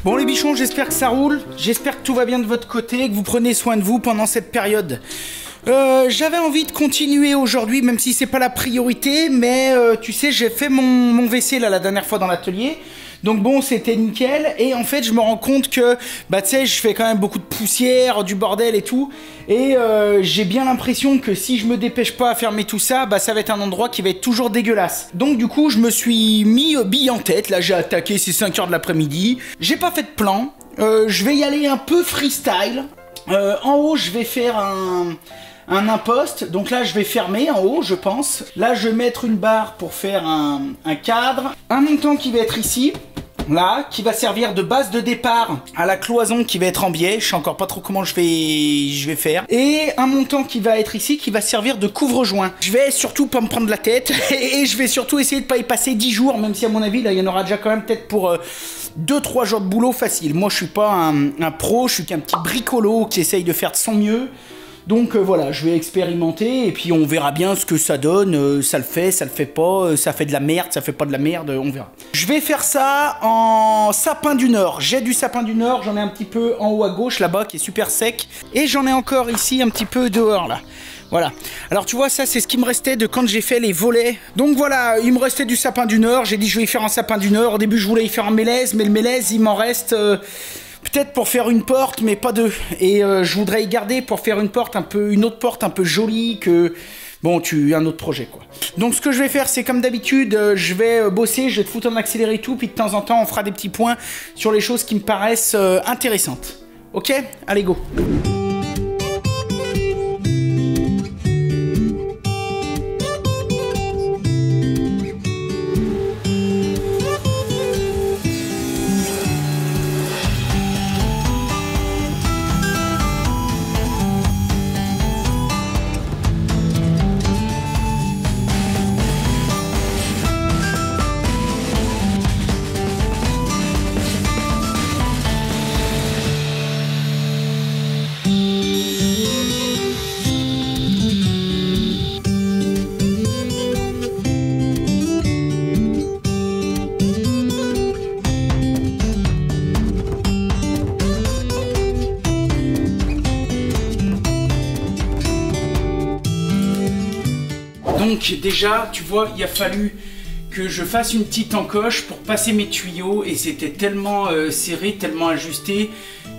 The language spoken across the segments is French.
Bon les bichons, j'espère que ça roule, j'espère que tout va bien de votre côté, que vous prenez soin de vous pendant cette période. J'avais envie de continuer aujourd'hui, même si c'est pas la priorité, mais tu sais, j'ai fait mon WC là la dernière fois dans l'atelier. Donc bon, c'était nickel, et en fait je me rends compte que, bah tu sais, je fais quand même beaucoup de poussière, du bordel et tout, et j'ai bien l'impression que si je me dépêche pas à fermer tout ça, bah ça va être un endroit qui va être toujours dégueulasse. Donc du coup, je me suis mis bille en tête, là j'ai attaqué, c'est 5 h de l'après-midi, j'ai pas fait de plan, je vais y aller un peu freestyle. En haut, je vais faire un imposte, donc là je vais fermer en haut je pense. Là je vais mettre une barre pour faire un cadre. Un montant qui va être ici, là, qui va servir de base de départ à la cloison qui va être en biais. Je sais encore pas trop comment je vais faire. Et un montant qui va être ici, qui va servir de couvre-joint. Je vais surtout pas me prendre la tête et je vais surtout essayer de pas y passer 10 jours, même si à mon avis là il y en aura déjà quand même peut-être pour 2-3 jours de boulot facile. Moi je suis pas un pro, je suis qu'un petit bricolo qui essaye de faire de son mieux. Donc voilà, je vais expérimenter et puis on verra bien ce que ça donne, ça le fait pas, ça fait de la merde, ça fait pas de la merde, on verra. Je vais faire ça en sapin du Nord, j'ai du sapin du Nord, j'en ai un petit peu en haut à gauche là-bas qui est super sec, et j'en ai encore ici un petit peu dehors là. Voilà, alors tu vois, ça c'est ce qui me restait de quand j'ai fait les volets. Donc voilà, il me restait du sapin du Nord, j'ai dit je vais y faire un sapin du Nord. Au début je voulais y faire un mélèze, mais le mélèze il m'en reste... peut-être pour faire une porte, mais pas deux. Et je voudrais y garder pour faire une porte une autre porte un peu jolie que... Bon, un autre projet, quoi. Donc ce que je vais faire, c'est comme d'habitude, je vais bosser, je vais te foutre en accéléré et tout, puis de temps en temps, on fera des petits points sur les choses qui me paraissent intéressantes. Ok? Allez, go! Donc déjà, tu vois, il a fallu que je fasse une petite encoche pour passer mes tuyaux, et c'était tellement serré, tellement ajusté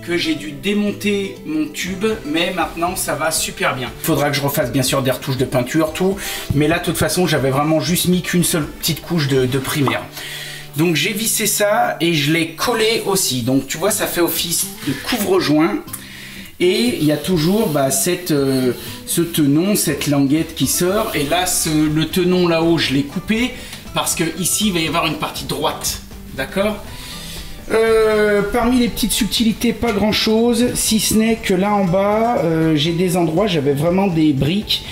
que j'ai dû démonter mon tube, mais maintenant ça va super bien. Il faudra que je refasse bien sûr des retouches de peinture, tout, mais là de toute façon j'avais vraiment juste mis qu'une seule petite couche de primaire. Donc j'ai vissé ça et je l'ai collé aussi, donc tu vois ça fait office de couvre-joint. Et il y a toujours ce tenon, cette languette qui sort. Et là, le tenon là-haut, je l'ai coupé parce que ici il va y avoir une partie droite. D'accord? Parmi les petites subtilités, pas grand-chose. Si ce n'est que là en bas, j'ai des endroits, j'avais vraiment des briques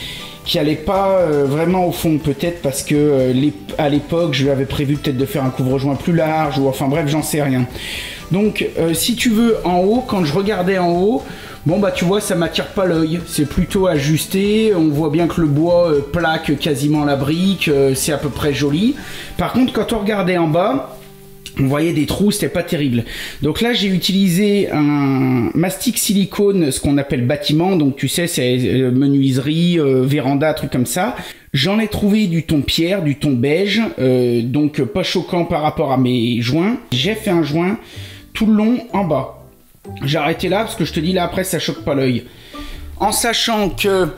qui allaient pas vraiment au fond. Peut-être parce que à l'époque, je lui avais prévu peut-être de faire un couvre-joint plus large. Ou enfin bref, j'en sais rien. Donc, si tu veux, en haut, quand je regardais en haut... Bon bah tu vois, ça m'attire pas l'œil, c'est plutôt ajusté, on voit bien que le bois plaque quasiment la brique, c'est à peu près joli. Par contre quand on regardait en bas, on voyait des trous, c'était pas terrible. Donc là j'ai utilisé un mastic silicone, ce qu'on appelle bâtiment, donc tu sais c'est menuiserie, véranda, truc comme ça. J'en ai trouvé du ton pierre, du ton beige, donc pas choquant par rapport à mes joints. J'ai fait un joint tout le long en bas. J'ai arrêté là parce que je te dis là après ça choque pas l'œil. En sachant que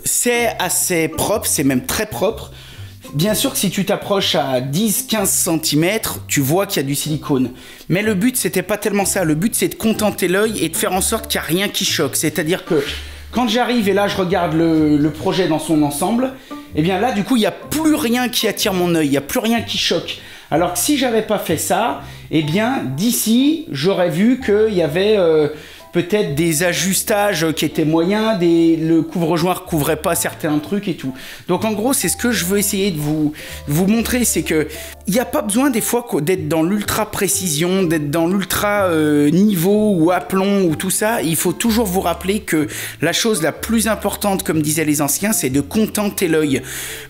c'est assez propre, c'est même très propre. Bien sûr que si tu t'approches à 10-15 cm, tu vois qu'il y a du silicone. Mais le but c'était pas tellement ça, le but c'est de contenter l'œil et de faire en sorte qu'il n'y a rien qui choque. C'est-à-dire que quand j'arrive et là je regarde le projet dans son ensemble, et bien là du coup il n'y a plus rien qui attire mon œil, il n'y a plus rien qui choque. Alors que si j'avais pas fait ça, eh bien d'ici j'aurais vu qu'il y avait peut-être des ajustages qui étaient moyens, le couvre-joint couvrait pas certains trucs et tout. Donc en gros, c'est ce que je veux essayer de vous montrer, c'est que il n'y a pas besoin des fois d'être dans l'ultra précision, d'être dans l'ultra niveau ou aplomb ou tout ça. Il faut toujours vous rappeler que la chose la plus importante, comme disaient les anciens, c'est de contenter l'œil.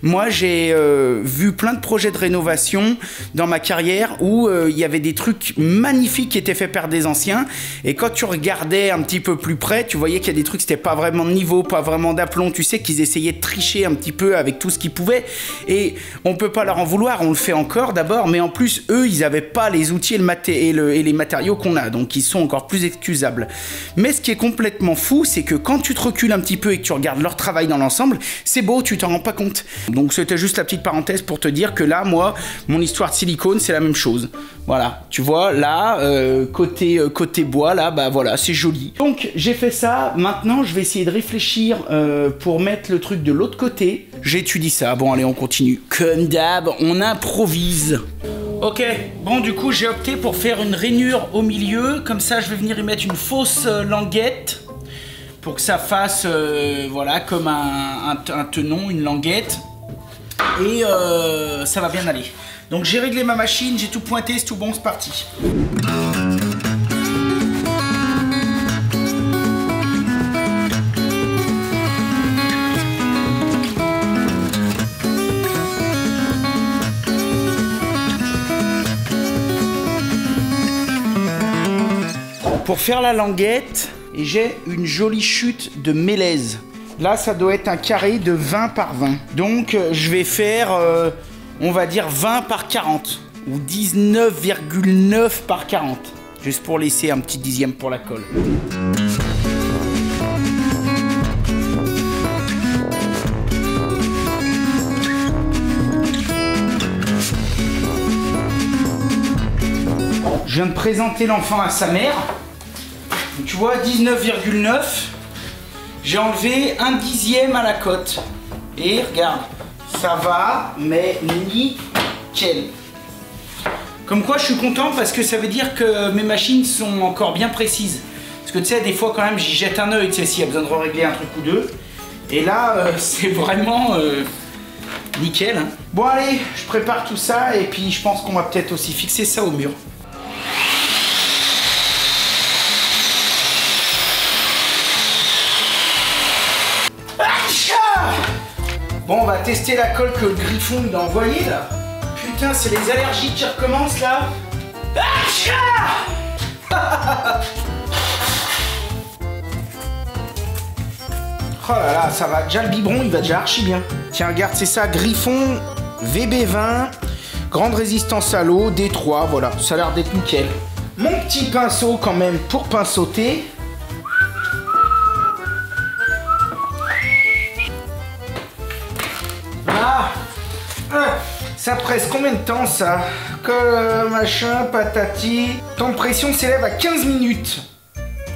Moi, j'ai vu plein de projets de rénovation dans ma carrière où il y avait des trucs magnifiques qui étaient faits par des anciens, et quand tu regardais un petit peu plus près, tu voyais qu'il y a des trucs, c'était pas vraiment de niveau, pas vraiment d'aplomb, tu sais qu'ils essayaient de tricher un petit peu avec tout ce qu'ils pouvaient, et on peut pas leur en vouloir, on le fait encore d'abord, mais en plus, eux, ils avaient pas les outils et les matériaux qu'on a, donc ils sont encore plus excusables. Mais ce qui est complètement fou, c'est que quand tu te recules un petit peu et que tu regardes leur travail dans l'ensemble, c'est beau, tu t'en rends pas compte. Donc c'était juste la petite parenthèse pour te dire que là, moi, mon histoire de silicone, c'est la même chose. Voilà, tu vois, là, côté bois, là, bah voilà, c'est joli. Donc, j'ai fait ça. Maintenant, je vais essayer de réfléchir pour mettre le truc de l'autre côté. J'étudie ça. Bon, allez, on continue. Comme d'hab, on improvise. Ok, bon, du coup, j'ai opté pour faire une rainure au milieu. Comme ça, je vais venir y mettre une fausse languette pour que ça fasse, voilà, comme un tenon, une languette. Et ça va bien aller. Donc j'ai réglé ma machine, j'ai tout pointé, c'est tout bon, c'est parti. Pour faire la languette, j'ai une jolie chute de mélèze. Là, ça doit être un carré de 20 par 20. Donc je vais faire... on va dire 20 par 40 ou 19,9 par 40, juste pour laisser un petit dixième pour la colle. Je viens de présenter l'enfant à sa mère. Tu vois, 19,9. J'ai enlevé un dixième à la cote. Et regarde. Ça va, mais nickel. Comme quoi, je suis content parce que ça veut dire que mes machines sont encore bien précises. Parce que tu sais, des fois quand même, j'y jette un œil, tu sais, s'il y a besoin de régler un truc ou deux. Et là, c'est vraiment nickel. Hein. Bon, allez, je prépare tout ça et puis je pense qu'on va peut-être aussi fixer ça au mur. Bon, on va tester la colle que le Griffon il a envoyée là. Putain, c'est les allergies qui recommencent là. Oh là là, ça va. Déjà le biberon, il va déjà archi bien. Tiens, regarde, c'est ça, Griffon VB20, grande résistance à l'eau, D3, voilà. Ça a l'air d'être nickel. Mon petit pinceau quand même pour pinceauter. Ça presse combien de temps ça? Que machin, patati. Temps de pression s'élève à 15 minutes.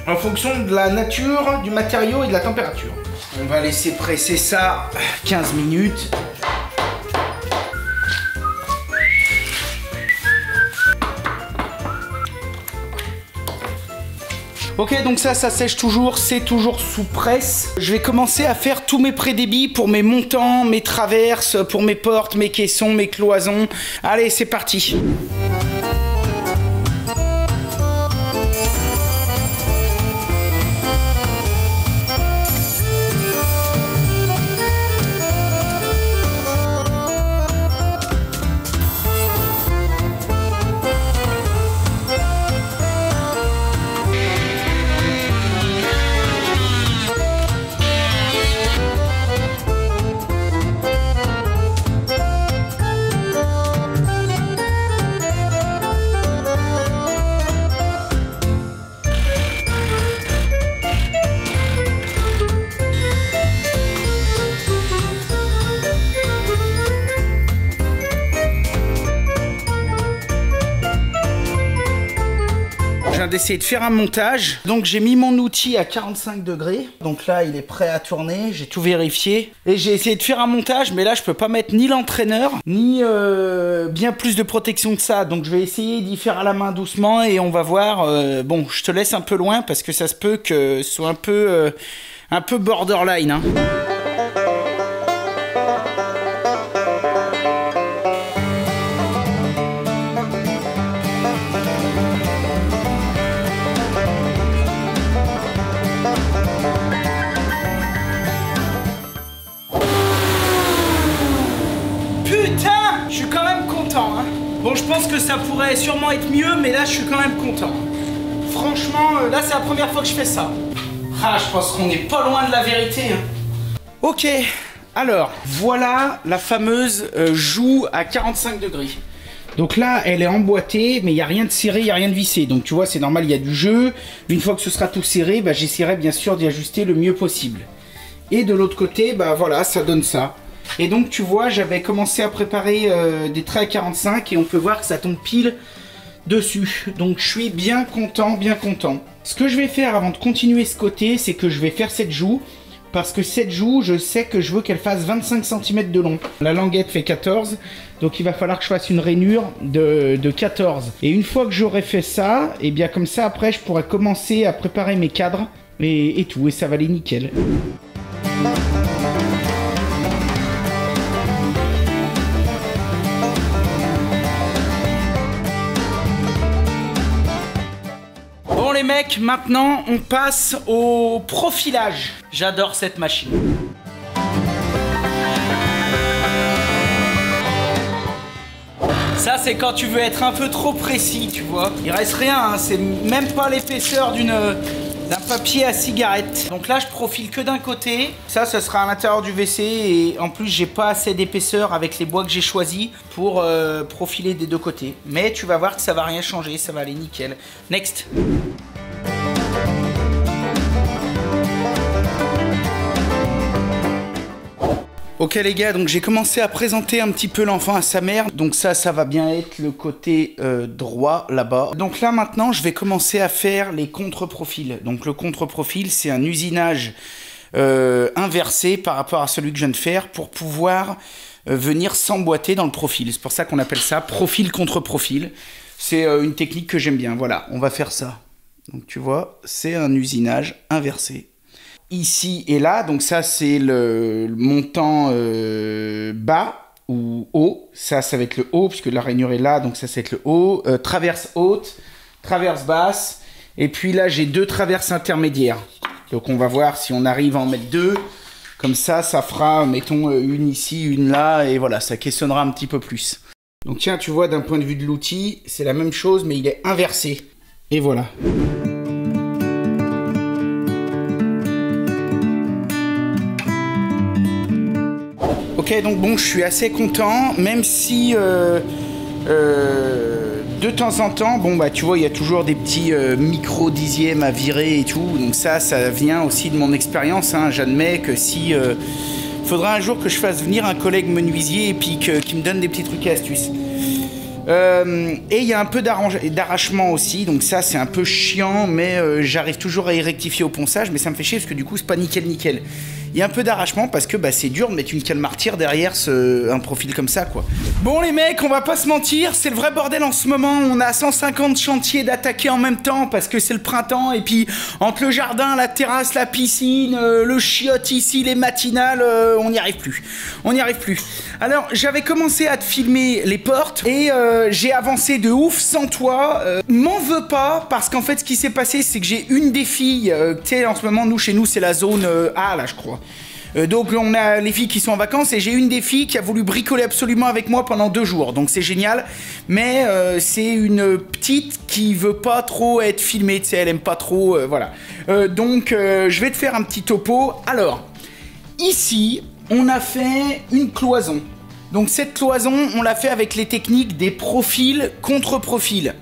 En fonction de la nature, du matériau et de la température. On va laisser presser ça 15 minutes. Ok, donc ça sèche toujours, c'est toujours sous presse. Je vais commencer à faire tous mes prédébits pour mes montants, mes traverses, pour mes portes, mes caissons, mes cloisons. Allez, c'est parti. je viens d'essayer de faire un montage. Donc j'ai mis mon outil à 45 degrés. Donc là, il est prêt à tourner. J'ai tout vérifié. Et j'ai essayé de faire un montage, mais là, je peux pas mettre ni l'entraîneur, ni bien plus de protection que ça. Donc je vais essayer d'y faire à la main doucement et on va voir. Bon, je te laisse un peu loin parce que ça se peut que ce soit un peu borderline, hein. Putain, je suis quand même content, hein. Bon, je pense que ça pourrait sûrement être mieux, mais là, je suis quand même content. Franchement, là, c'est la première fois que je fais ça. Ah, je pense qu'on n'est pas loin de la vérité, hein. Ok, alors, voilà la fameuse joue à 45 degrés. Donc là, elle est emboîtée, mais il n'y a rien de serré, il n'y a rien de vissé. Donc tu vois, c'est normal, il y a du jeu. Une fois que ce sera tout serré, bah, j'essaierai bien sûr d'y ajuster le mieux possible. Et de l'autre côté, bah voilà, ça donne ça. Et donc tu vois, j'avais commencé à préparer des traits à 45 et on peut voir que ça tombe pile dessus. Donc je suis bien content, bien content. Ce que je vais faire avant de continuer ce côté, c'est que je vais faire cette joue. Parce que cette joue, je sais que je veux qu'elle fasse 25 cm de long. La languette fait 14, donc il va falloir que je fasse une rainure de 14. Et une fois que j'aurai fait ça, et bien comme ça après je pourrai commencer à préparer mes cadres et tout, et ça va aller nickel. Bon les mecs, maintenant on passe au profilage. J'adore cette machine. Ça c'est quand tu veux être un peu trop précis, tu vois. Il reste rien, hein, c'est même pas l'épaisseur d'un papier à cigarette. Donc là je profile que d'un côté. Ça sera à l'intérieur du WC et en plus j'ai pas assez d'épaisseur avec les bois que j'ai choisis pour profiler des deux côtés. Mais tu vas voir que ça va rien changer, ça va aller nickel. Next. Ok les gars, donc j'ai commencé à présenter un petit peu l'enfant à sa mère. Donc ça va bien être le côté droit là-bas. Donc là maintenant, je vais commencer à faire les contre-profils. Donc le contre-profil, c'est un usinage inversé par rapport à celui que je viens de faire pour pouvoir venir s'emboîter dans le profil. C'est pour ça qu'on appelle ça profil contre profil. C'est une technique que j'aime bien. Voilà, on va faire ça. Donc tu vois, c'est un usinage inversé. Ici et là, donc ça c'est le montant bas ou haut. Ça va être le haut puisque la rainure est là, donc ça va être le haut. Traverse haute, traverse basse. Et puis là j'ai deux traverses intermédiaires. Donc on va voir si on arrive à en mettre deux. Comme ça fera, mettons, une ici, une là, et voilà, ça caissonnera un petit peu plus. Donc tiens, tu vois, d'un point de vue de l'outil, c'est la même chose, mais il est inversé. Et voilà. Ok, donc bon, je suis assez content, même si de temps en temps, bon bah tu vois, il y a toujours des petits micro-dixièmes à virer et tout, donc ça vient aussi de mon expérience, hein. J'admets que si... faudra un jour que je fasse venir un collègue menuisier et puis qu'il me donne des petits trucs et astuces. Et il y a un peu d'arrachement aussi, donc ça c'est un peu chiant, mais j'arrive toujours à y rectifier au ponçage, mais ça me fait chier parce que du coup c'est pas nickel. Il y a un peu d'arrachement parce que bah, c'est dur de mettre une cale martyre derrière un profil comme ça quoi. Bon les mecs, on va pas se mentir, c'est le vrai bordel en ce moment. On a 150 chantiers d'attaquer en même temps parce que c'est le printemps. Et puis entre le jardin, la terrasse, la piscine, le chiotte ici, les matinales, on n'y arrive plus. On n'y arrive plus. Alors j'avais commencé à te filmer les portes et j'ai avancé de ouf sans toi. M'en veux pas parce qu'en fait ce qui s'est passé c'est que j'ai une des filles, tu sais en ce moment chez nous c'est la zone A là je crois. Donc on a les filles qui sont en vacances et j'ai une des filles qui a voulu bricoler absolument avec moi pendant 2 jours. Donc c'est génial, mais c'est une petite qui veut pas trop être filmée, tu sais, elle aime pas trop, voilà. Donc je vais te faire un petit topo. Alors, ici, on a fait une cloison. Donc cette cloison, on l'a fait avec les techniques des profils contre profils.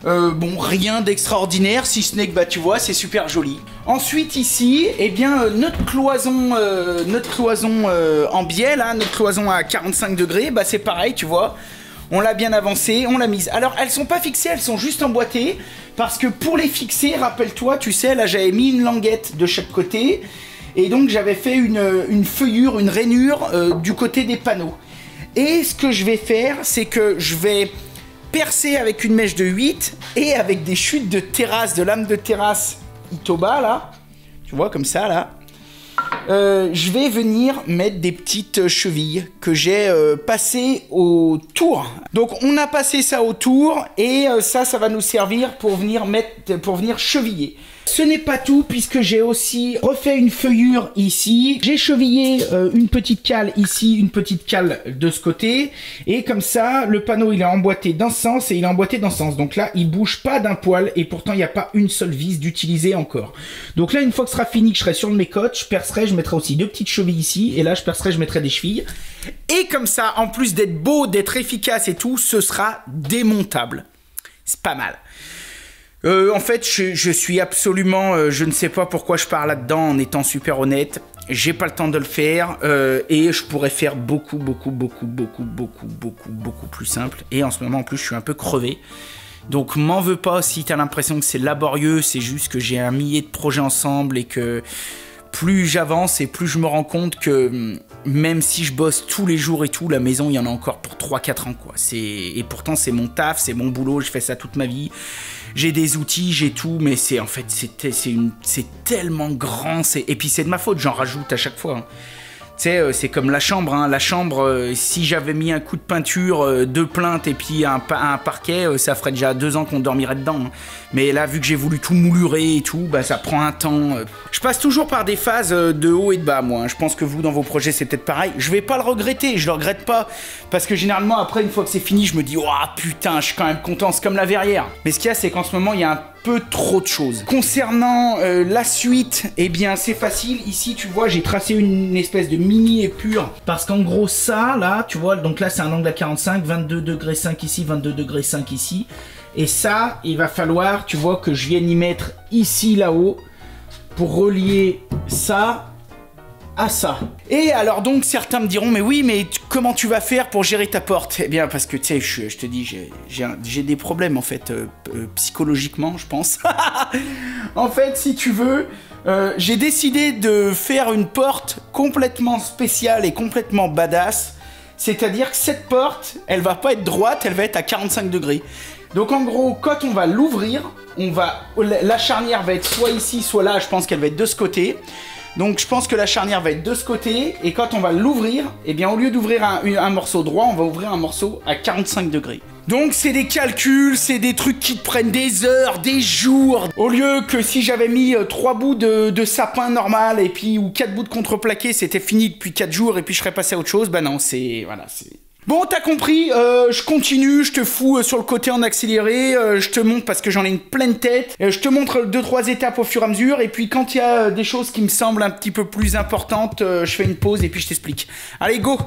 Bon, rien d'extraordinaire, si ce n'est que, bah, tu vois, c'est super joli. Ensuite, ici, eh bien, notre cloison en biais, là, notre cloison à 45 degrés, bah, c'est pareil, tu vois. On l'a bien avancée, on l'a mise. Alors elles sont pas fixées, elles sont juste emboîtées. Parce que pour les fixer, rappelle-toi, tu sais, là j'avais mis une languette de chaque côté. Et donc j'avais fait une feuillure, une rainure du côté des panneaux. Et ce que je vais faire, c'est que je vais percer avec une mèche de 8 et avec des chutes de terrasse, de lames de terrasse Itoba là. Tu vois, comme ça là. Je vais venir mettre des petites chevilles que j'ai passées au tour. Donc on a passé ça au tour et ça va nous servir pour venir cheviller. Ce n'est pas tout puisque j'ai aussi refait une feuillure ici. J'ai chevillé une petite cale ici, une petite cale de ce côté. Et comme ça, le panneau il est emboîté dans ce sens et il est emboîté dans ce sens. Donc là, il bouge pas d'un poil et pourtant il n'y a pas une seule vis d'utiliser encore. Donc là, une fois que ce sera fini, que je serai sur le mécote, je percerai, je mettrai aussi deux petites chevilles ici. Et là, je percerai, je mettrai des chevilles. Et comme ça, en plus d'être beau, d'être efficace et tout, ce sera démontable. C'est pas mal. En fait, je suis absolument... je ne sais pas pourquoi je pars là-dedans en étant super honnête. J'ai pas le temps de le faire et je pourrais faire beaucoup plus simple. Et en ce moment, en plus, je suis un peu crevé. Donc, m'en veux pas si t'as l'impression que c'est laborieux. C'est juste que j'ai un millier de projets ensemble et que plus j'avance et plus je me rends compte que même si je bosse tous les jours et tout, la maison, il y en a encore pour 3-4 ans, quoi. Et pourtant, c'est mon taf, c'est mon boulot, je fais ça toute ma vie. J'ai des outils, j'ai tout, mais c'est en fait, c'est tellement grand. Et puis c'est de ma faute, j'en rajoute à chaque fois. Hein. Tu sais, c'est comme la chambre. Hein. La chambre, si j'avais mis un coup de peinture, 2 plaintes et puis un parquet, ça ferait déjà 2 ans qu'on dormirait dedans. Hein. Mais là, vu que j'ai voulu tout moulurer et tout, bah, ça prend un temps. Je passe toujours par des phases de haut et de bas, moi. Hein. Je pense que vous, dans vos projets, c'est peut-être pareil. Je vais pas le regretter, je le regrette pas. Parce que généralement, après, une fois que c'est fini, je me dis, oh putain, je suis quand même content, c'est comme la verrière. Mais ce qu'il y a, c'est qu'en ce moment, il y a un peu trop de choses. Concernant la suite, eh bien, c'est facile. Ici, tu vois, j'ai tracé une espèce de mini épure. Parce qu'en gros, ça, là, tu vois, donc là, c'est un angle à 45, 22 degrés 5 ici, 22 degrés 5 ici. Et ça, il va falloir, tu vois, que je vienne y mettre ici, là-haut, pour relier ça à ça. Et alors donc, certains me diront, mais oui, mais comment tu vas faire pour gérer ta porte? Eh bien, parce que, tu sais, je te dis, j'ai des problèmes, en fait, psychologiquement, je pense. En fait, si tu veux, j'ai décidé de faire une porte complètement spéciale et complètement badass. C'est-à-dire que cette porte, elle va pas être droite, elle va être à 45 degrés. Donc en gros, quand on va l'ouvrir, la charnière va être soit ici, soit là. Je pense qu'elle va être de ce côté. Donc je pense que la charnière va être de ce côté. Et quand on va l'ouvrir, eh bien au lieu d'ouvrir un morceau droit, on va ouvrir un morceau à 45 degrés. Donc c'est des calculs, c'est des trucs qui te prennent des heures, des jours. Au lieu que si j'avais mis 3 bouts de sapin normal et puis ou 4 bouts de contreplaqué, c'était fini depuis 4 jours et puis je serais passé à autre chose. Bah non, c'est... Voilà, c'est... Bon, t'as compris, je continue, je te fous sur le côté en accéléré, je te montre parce que j'en ai une pleine tête, je te montre 2-3 étapes au fur et à mesure, et puis quand il y a des choses qui me semblent un petit peu plus importantes, je fais une pause et puis je t'explique. Allez, go!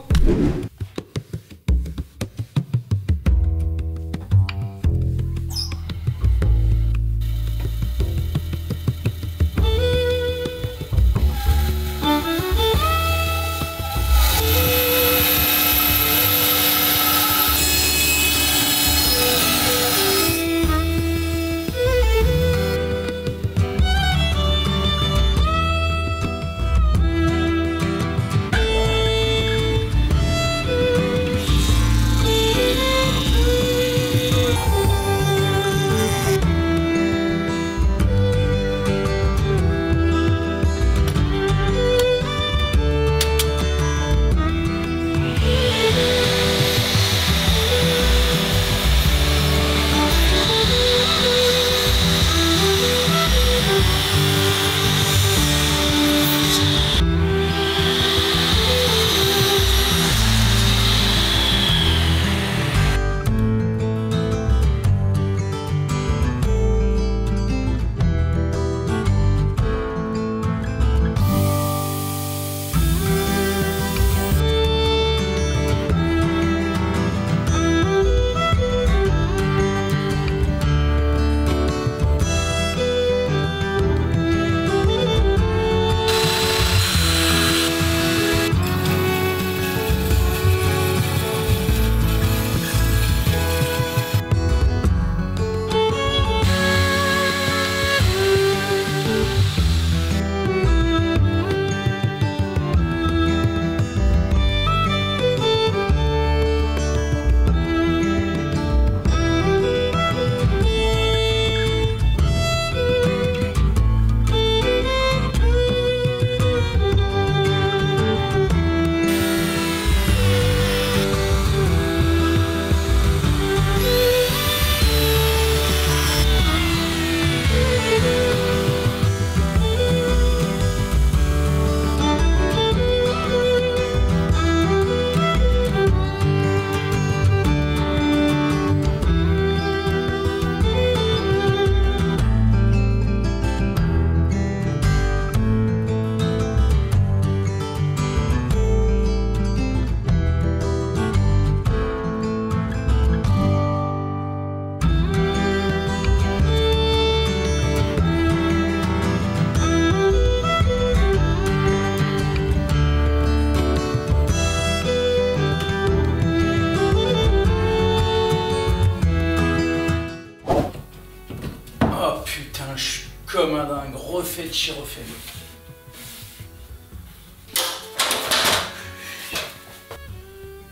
Oh putain, je suis comme un dingue. Refait de chez refait.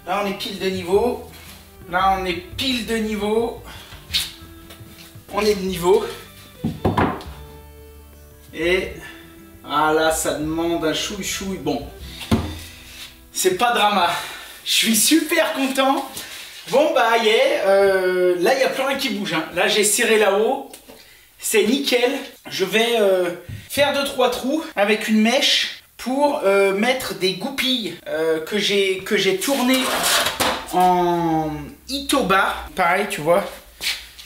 Là, on est pile de niveau. Là, on est pile de niveau. On est de niveau. Et ah là, ça demande un chouille-chouille. Bon, c'est pas drama. Je suis super content. Bon bah yeah, là il n'y a plus rien qui bouge. Hein. Là j'ai serré là-haut. C'est nickel. Je vais faire 2-3 trous avec une mèche pour mettre des goupilles que j'ai tournées en Itoba. Pareil, tu vois.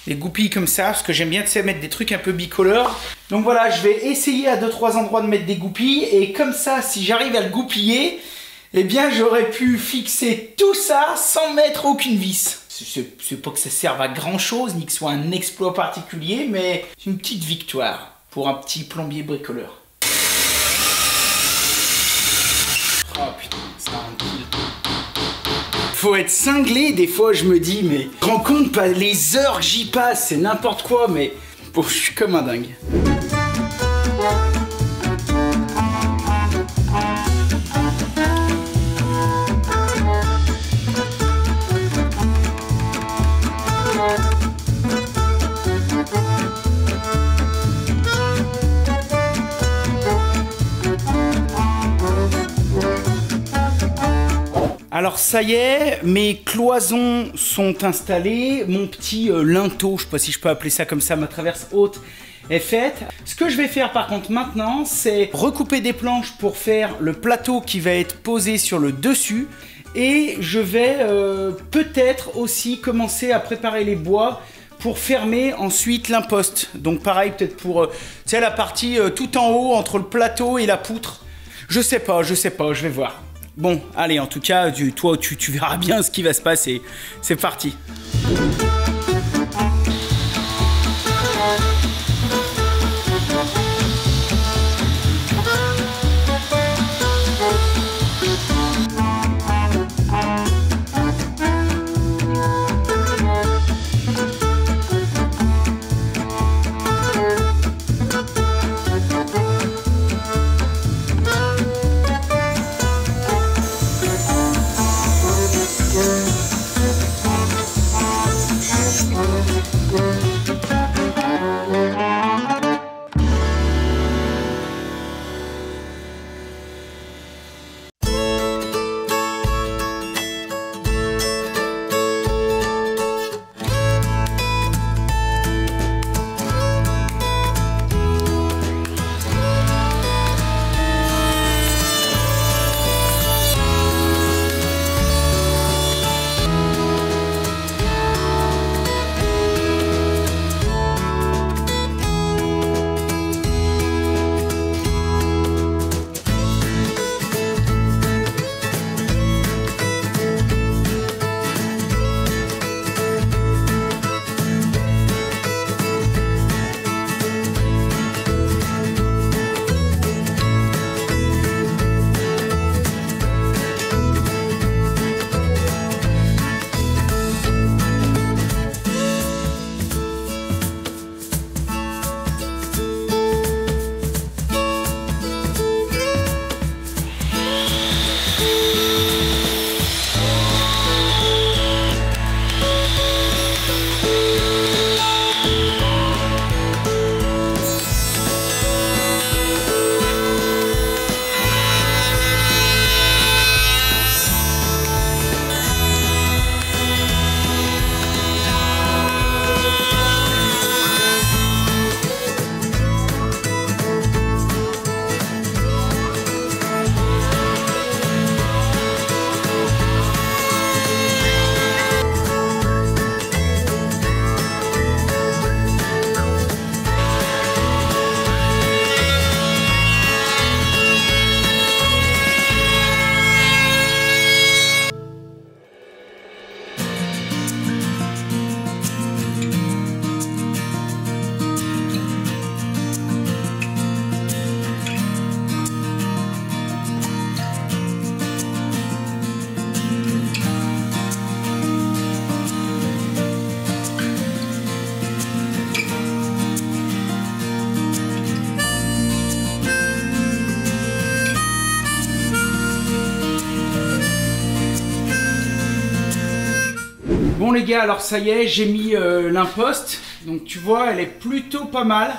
Des goupilles comme ça, parce que j'aime bien mettre des trucs un peu bicolores. Donc voilà, je vais essayer à 2-3 endroits de mettre des goupilles. Et comme ça, si j'arrive à le goupiller, eh bien j'aurais pu fixer tout ça sans mettre aucune vis. C'est pas que ça serve à grand chose, ni que ce soit un exploit particulier, mais c'est une petite victoire pour un petit plombier bricoleur. Oh putain, ça remplit. Faut être cinglé, des fois je me dis, mais je me rends compte pas les heures que j'y passe, c'est n'importe quoi, mais bon, je suis comme un dingue. Alors ça y est, mes cloisons sont installées, mon petit linteau, je sais pas si je peux appeler ça comme ça, ma traverse haute est faite. Ce que je vais faire par contre maintenant, c'est recouper des planches pour faire le plateau qui va être posé sur le dessus. Et je vais peut-être aussi commencer à préparer les bois pour fermer ensuite l'imposte. Donc pareil, peut-être pour tu sais, la partie tout en haut entre le plateau et la poutre. Je sais pas, je vais voir. Bon, allez, en tout cas, toi, tu verras bien ce qui va se passer. C'est parti. les gars, alors ça y est, j'ai mis l'imposte. Donc tu vois, elle est plutôt pas mal.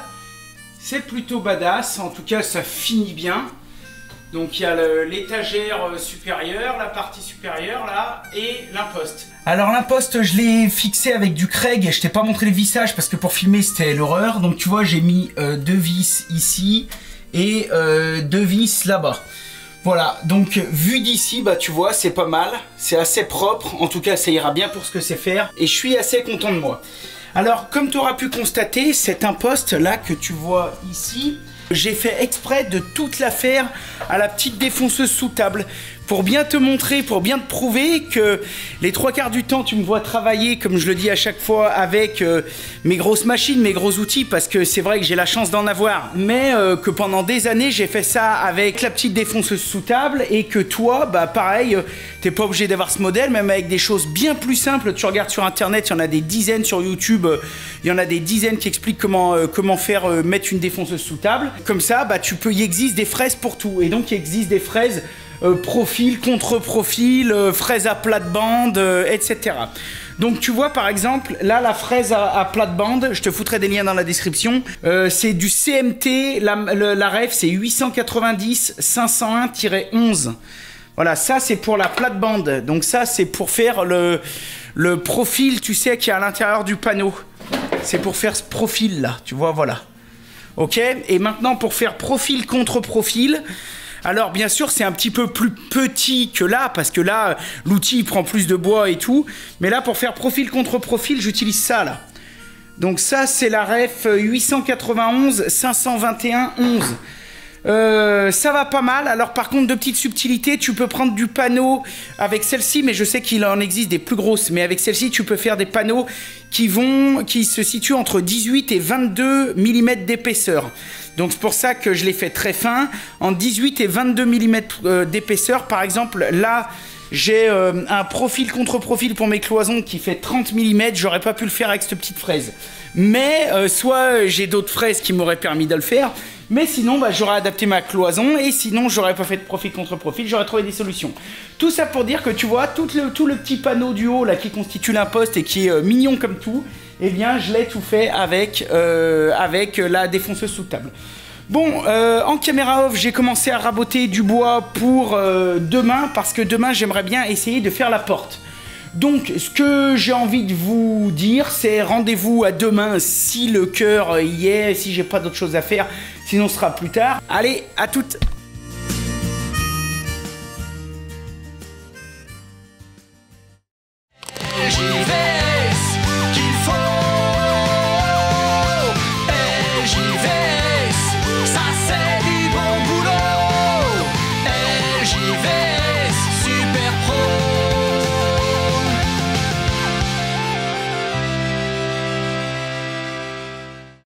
C'est plutôt badass, en tout cas ça finit bien. Donc il y a l'étagère supérieure, la partie supérieure là, et l'imposte. Alors l'imposte, je l'ai fixé avec du Craig, je t'ai pas montré le vissage parce que pour filmer c'était l'horreur. Donc tu vois, j'ai mis 2 vis ici et 2 vis là-bas. Voilà, donc vu d'ici, bah tu vois, c'est pas mal, c'est assez propre, en tout cas ça ira bien pour ce que c'est faire, et je suis assez content de moi. Alors, comme tu auras pu constater, cet imposte là que tu vois ici, j'ai fait exprès de toute la faire à la petite défonceuse sous table pour bien te montrer, pour bien te prouver que les 3/4 du temps tu me vois travailler, comme je le dis à chaque fois, avec mes grosses machines, mes gros outils, parce que c'est vrai que j'ai la chance d'en avoir, mais que pendant des années j'ai fait ça avec la petite défonceuse sous table, et que toi, bah pareil, t'es pas obligé d'avoir ce modèle, même avec des choses bien plus simples. Tu regardes sur internet, il y en a des dizaines sur YouTube, il y en a des dizaines qui expliquent comment faire mettre une défonceuse sous table. Comme ça, bah il existe des fraises pour tout, et donc il existe des fraises profil, contre-profil, fraise à plate-bande, etc. Donc tu vois par exemple, là la fraise à plate-bande, je te foutrai des liens dans la description, c'est du CMT, la ref c'est 890 501-11. Voilà, ça c'est pour la plate-bande, donc ça c'est pour faire le profil, tu sais, qui est à l'intérieur du panneau. C'est pour faire ce profil là, tu vois, voilà. Ok, et maintenant pour faire profil contre profil, alors bien sûr c'est un petit peu plus petit que là, parce que là l'outil prend plus de bois et tout, mais là pour faire profil contre profil j'utilise ça là. Donc ça c'est la ref 891 521 11. Ça va pas mal. Alors par contre, deux petites subtilités, tu peux prendre du panneau avec celle-ci, mais je sais qu'il en existe des plus grosses, mais avec celle-ci tu peux faire des panneaux qui se situent entre 18 et 22 mm d'épaisseur. Donc c'est pour ça que je l'ai fait très fin, en 18 et 22 mm d'épaisseur. Par exemple là j'ai un profil contre profil pour mes cloisons qui fait 30 mm, j'aurais pas pu le faire avec cette petite fraise. Mais soit j'ai d'autres fraises qui m'auraient permis de le faire, mais sinon bah, j'aurais adapté ma cloison, et sinon j'aurais pas fait de profil contre profil, j'aurais trouvé des solutions. Tout ça pour dire que tu vois, tout le petit panneau du haut là qui constitue l'imposte et qui est mignon comme tout, eh bien je l'ai tout fait avec la défonceuse sous table. Bon, en caméra off, j'ai commencé à raboter du bois pour demain, parce que demain j'aimerais bien essayer de faire la porte. Donc ce que j'ai envie de vous dire, c'est rendez-vous à demain si le cœur y est, si j'ai pas d'autre chose à faire, sinon ce sera plus tard. Allez, à toutes!